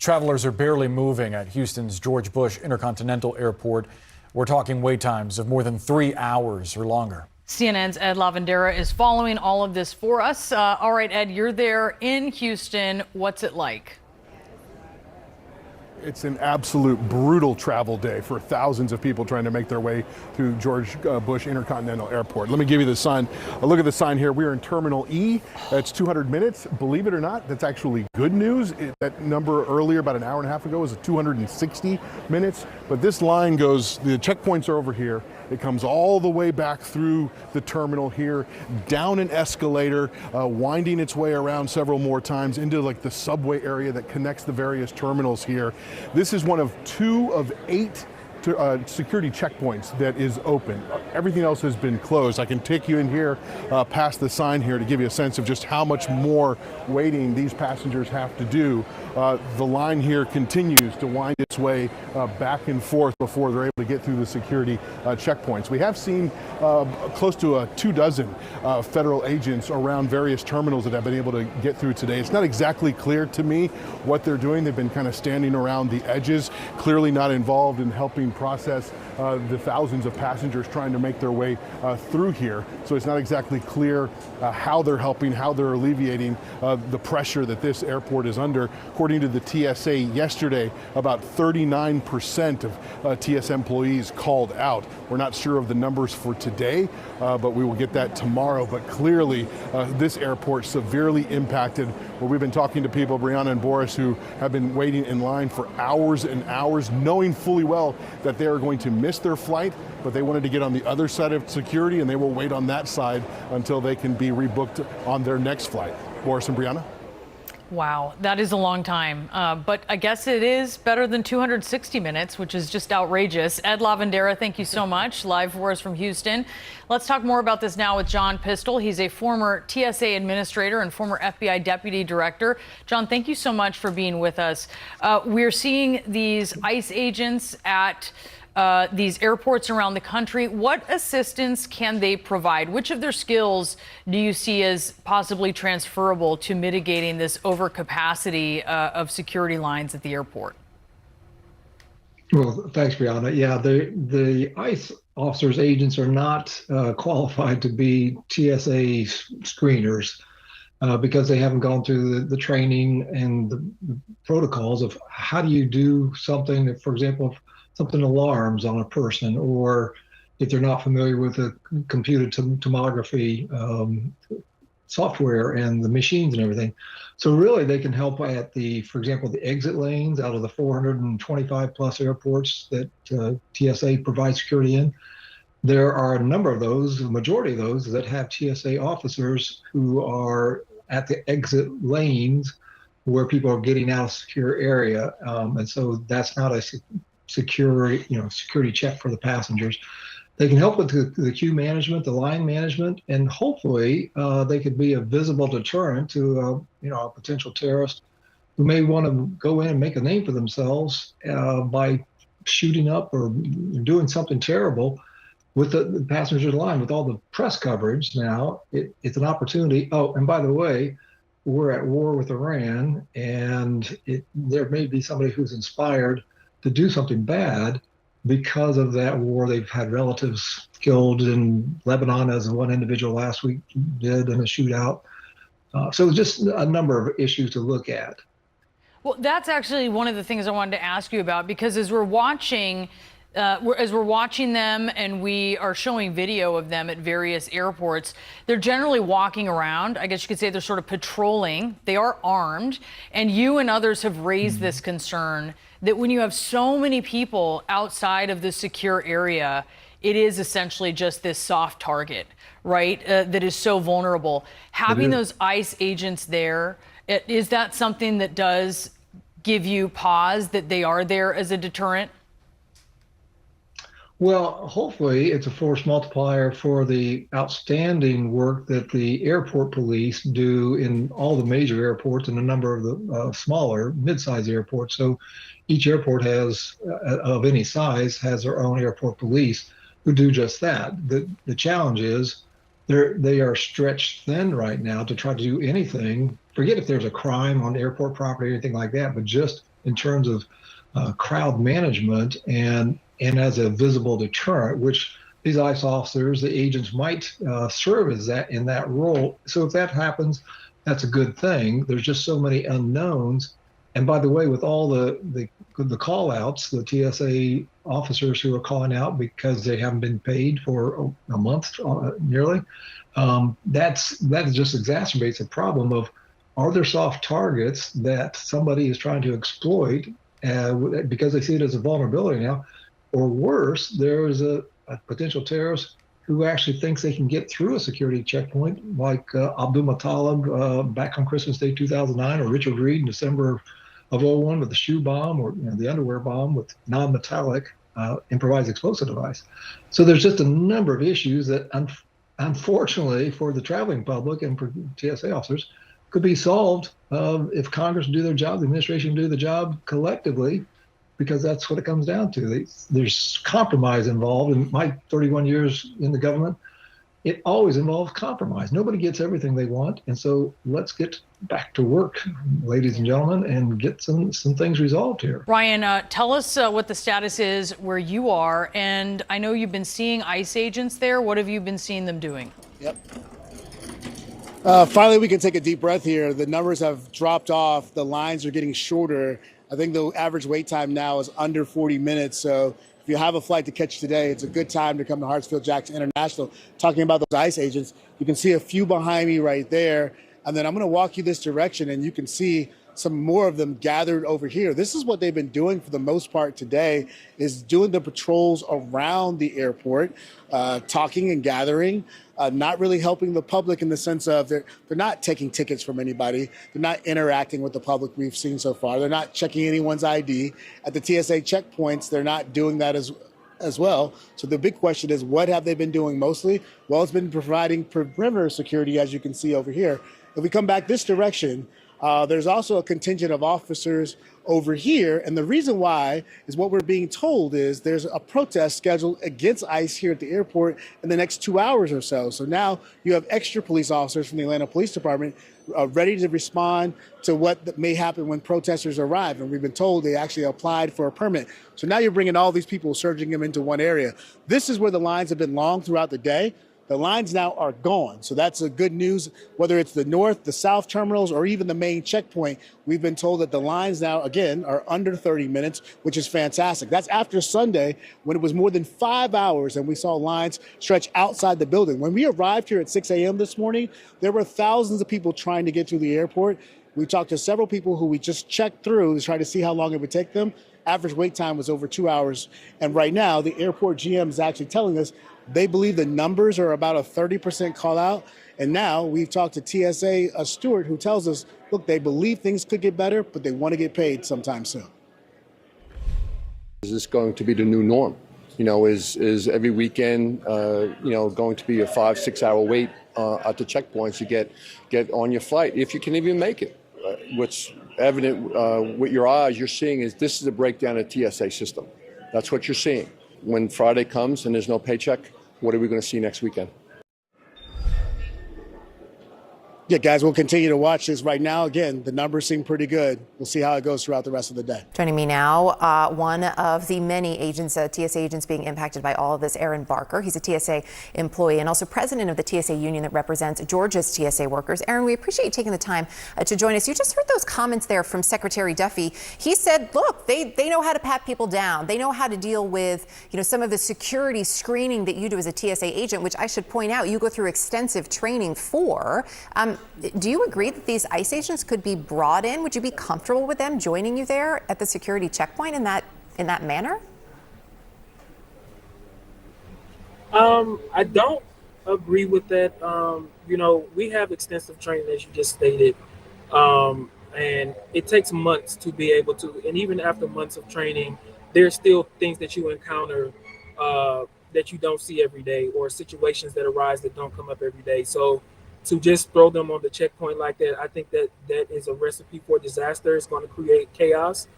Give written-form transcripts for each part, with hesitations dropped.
Travelers are barely moving at Houston's George Bush Intercontinental Airport. We're talking wait times of more than 3 hours or longer. CNN's Ed Lavandera is following all of this for us. All right, Ed, you're there in Houston. What's it like? It's an absolute brutal travel day for thousands of people trying to make their way through George Bush Intercontinental Airport. Let me give you the sign. Look at the sign here. We're in Terminal E. That's 200 minutes. Believe it or not, that's actually good news. That number earlier, about an hour and a half ago, was 260 minutes. But this line goes, the checkpoints are over here. It comes all the way back through the terminal here, down an escalator, winding its way around several more times into like the subway area that connects the various terminals here. This is one of 2 of 8 security checkpoints that is open. Everything else has been closed. I can take you in here past the sign here to give you a sense of just how much more waiting these passengers have to do. The line here continues to wind its way back and forth before they're able to get through the security checkpoints. We have seen close to 24 federal agents around various terminals that have been able to get through today. It's not exactly clear to me what they're doing. They've been kind of standing around the edges, clearly not involved in helping process the thousands of passengers trying to make their way through here. So it's not exactly clear how they're helping, how they're alleviating the pressure that this airport is under. According to the TSA yesterday, about 39% of TSA employees called out. We're not sure of the numbers for today, but we will get that tomorrow. But clearly, this airport severely impacted, where we've been talking to people, Brianna and Boris, who have been waiting in line for hours and hours, knowing fully well that they are going to miss their flight, but they wanted to get on the other side of security, and they will wait on that side until they can be rebooked on their next flight. Boris and Brianna? Wow, that is a long time, but I guess it is better than 260 minutes, which is just outrageous. Ed Lavandera, thank you so much, live for us from Houston. Let's talk more about this now with John Pistol. He's a former TSA administrator and former FBI deputy director. John, thank you so much for being with us. We're seeing these ICE agents at these airports around the country. What assistance can they provide? Which of their skills do you see as possibly transferable to mitigating this overcapacity of security lines at the airport? Well, thanks, Brianna. Yeah, the ICE officers, agents are not qualified to be TSA screeners because they haven't gone through the training and the protocols of how do you do something that, for example, something alarms on a person, or if they're not familiar with the computed tomography software and the machines and everything. So really they can help at for example, the exit lanes out of the 425 plus airports that TSA provides security in. There are a number of those, the majority of those, that have TSA officers who are at the exit lanes where people are getting out of secure area. And so that's not a security check for the passengers. They can help with the queue management, the line management, and hopefully they could be a visible deterrent to a potential terrorist who may want to go in and make a name for themselves by shooting up or doing something terrible with the passenger line. With all the press coverage now, it's an opportunity. Oh, and by the way, we're at war with Iran, and there may be somebody who's inspired to do something bad because of that war. They've had relatives killed in Lebanon, as one individual last week did in a shootout. So just a number of issues to look at. Well, that's actually one of the things I wanted to ask you about, because as we're watching them and we are showing video of them at various airports, they're generally walking around. I guess you could say they're sort of patrolling. They are armed. And you and others have raised this concern that when you have so many people outside of the secure area, it is essentially just this soft target, right? That is so vulnerable. Having those ICE agents there, is that something that does give you pause that they are there as a deterrent? Well, hopefully it's a force multiplier for the outstanding work that the airport police do in all the major airports and a number of the smaller, mid-sized airports. So each airport has, of any size, has their own airport police who do just that. The challenge is they are stretched thin right now to try to do anything. Forget if there's a crime on airport property or anything like that, but just in terms of crowd management and as a visible deterrent, which these ICE officers, the agents, might serve as that in that role. So if that happens, that's a good thing. There's just so many unknowns. And by the way, with all the call outs, the TSA officers who are calling out because they haven't been paid for a month nearly, that just exacerbates the problem of, are there soft targets that somebody is trying to exploit because they see it as a vulnerability now? Or worse, there is a potential terrorist who actually thinks they can get through a security checkpoint, like Abdul Muttalib back on Christmas Day 2009, or Richard Reed in December of '01 with the shoe bomb, or the underwear bomb with non-metallic improvised explosive device. So there's just a number of issues that, unfortunately, for the traveling public and for TSA officers, could be solved if Congress do their job, the administration do the job collectively, because that's what it comes down to. There's compromise involved. In my 31 years in the government, it always involves compromise. Nobody gets everything they want. And so let's get back to work, ladies and gentlemen, and get some things resolved here. Ryan, tell us what the status is where you are. And I know you've been seeing ICE agents there. What have you been seeing them doing? Yep. Finally, we can take a deep breath here. The numbers have dropped off. The lines are getting shorter. I think the average wait time now is under 40 minutes. So if you have a flight to catch today, it's a good time to come to Hartsfield-Jackson International. Talking about those ICE agents, you can see a few behind me right there. And then I'm going to walk you this direction, and you can see some more of them gathered over here. This is what they've been doing for the most part today, is doing the patrols around the airport, talking and gathering, not really helping the public in the sense of they're not taking tickets from anybody. They're not interacting with the public we've seen so far. They're not checking anyone's ID. At the TSA checkpoints, they're not doing that as well. So the big question is, what have they been doing mostly? Well, it's been providing perimeter security, as you can see over here. If we come back this direction, there's also a contingent of officers over here. And the reason why is what we're being told is there's a protest scheduled against ICE here at the airport in the next 2 hours or so. So now you have extra police officers from the Atlanta Police Department ready to respond to what may happen when protesters arrive. And we've been told they actually applied for a permit. So now you're bringing all these people, surging them into one area. This is where the lines have been long throughout the day. The lines now are gone. So that's a good news, whether it's the north, the south terminals, or even the main checkpoint. We've been told that the lines now, again, are under 30 minutes, which is fantastic. That's after Sunday, when it was more than 5 hours and we saw lines stretch outside the building. When we arrived here at 6 a.m. this morning, there were thousands of people trying to get through the airport. We talked to several people who we just checked through to try to see how long it would take them. Average wait time was over 2 hours. And right now, the airport GM is actually telling us they believe the numbers are about a 30% call out. And now we've talked to TSA steward who tells us, look, they believe things could get better, but they want to get paid sometime soon. Is this going to be the new norm? Is every weekend, going to be a 5-6 hour wait at the checkpoints to get on your flight, if you can even make it? What's evident with your eyes, you're seeing is this is a breakdown of the TSA system. That's what you're seeing. When Friday comes and there's no paycheck, what are we going to see next weekend? Yeah, guys, we'll continue to watch this. Right now, again, the numbers seem pretty good. We'll see how it goes throughout the rest of the day. Joining me now, one of the many agents, TSA agents being impacted by all of this, Aaron Barker. He's a TSA employee and also president of the TSA union that represents Georgia's TSA workers. Aaron, we appreciate you taking the time to join us. You just heard those comments there from Secretary Duffy. He said, look, they know how to pat people down. They know how to deal with, some of the security screening that you do as a TSA agent, which I should point out, you go through extensive training for. Do you agree that these ICE agents could be brought in? Would you be comfortable with them joining you there at the security checkpoint in that manner? I don't agree with that. We have extensive training, as you just stated, and it takes months to be able to. And even after months of training, there's still things that you encounter that you don't see every day, or situations that arise that don't come up every day. So to just throw them on the checkpoint like that, I think that is a recipe for disaster. It's going to create chaos.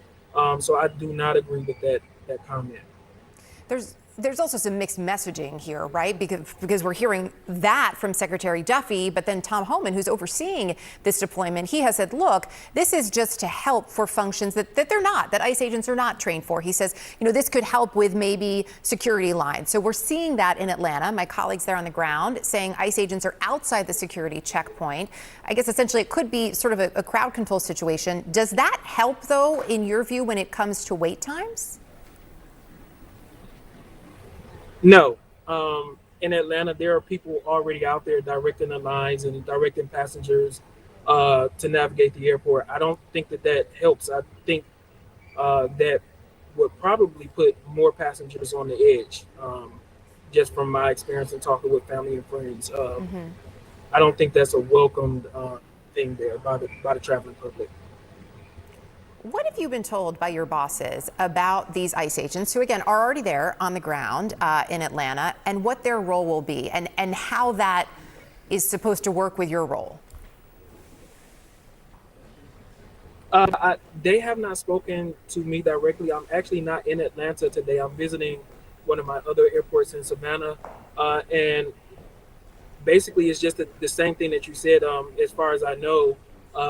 So I do not agree with that comment. There's also some mixed messaging here, right? Because we're hearing that from Secretary Duffy, but then Tom Homan, who's overseeing this deployment, he has said, look, this is just to help for functions that that ICE agents are not trained for. He says, this could help with maybe security lines. So we're seeing that in Atlanta. My colleagues there on the ground saying ICE agents are outside the security checkpoint. I guess essentially it could be sort of a crowd control situation. Does that help, though, in your view, when it comes to wait times? No. In Atlanta, there are people already out there directing the lines and directing passengers to navigate the airport. I don't think that helps. I think that would probably put more passengers on the edge, just from my experience and talking with family and friends. I don't think that's a welcomed thing there by the traveling public. What have you been told by your bosses about these ICE agents who, again, are already there on the ground in Atlanta, and what their role will be and how that is supposed to work with your role? They have not spoken to me directly. I'm actually not in Atlanta today. I'm visiting one of my other airports in Savannah. And basically, it's just the same thing that you said. As far as I know,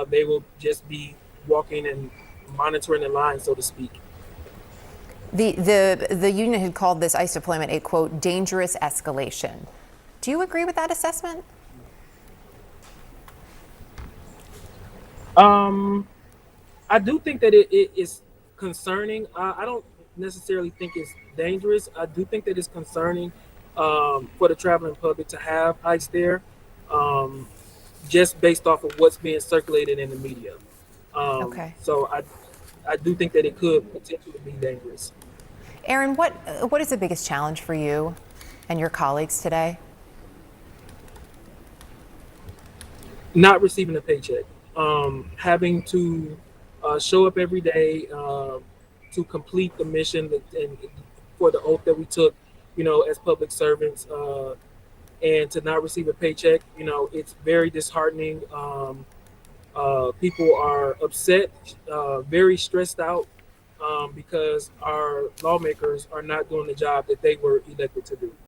they will just be walking and monitoring the line, so to speak. The union had called this ICE deployment a, quote, dangerous escalation. Do you agree with that assessment? I do think that it is concerning. I don't necessarily think it's dangerous. I do think that it's concerning for the traveling public to have ICE there, just based off of what's being circulated in the media. Okay. So I do think that it could potentially be dangerous. Aaron, what is the biggest challenge for you and your colleagues today? Not receiving a paycheck, having to show up every day to complete the mission and for the oath that we took, as public servants, and to not receive a paycheck, it's very disheartening. People are upset, very stressed out, because our lawmakers are not doing the job that they were elected to do.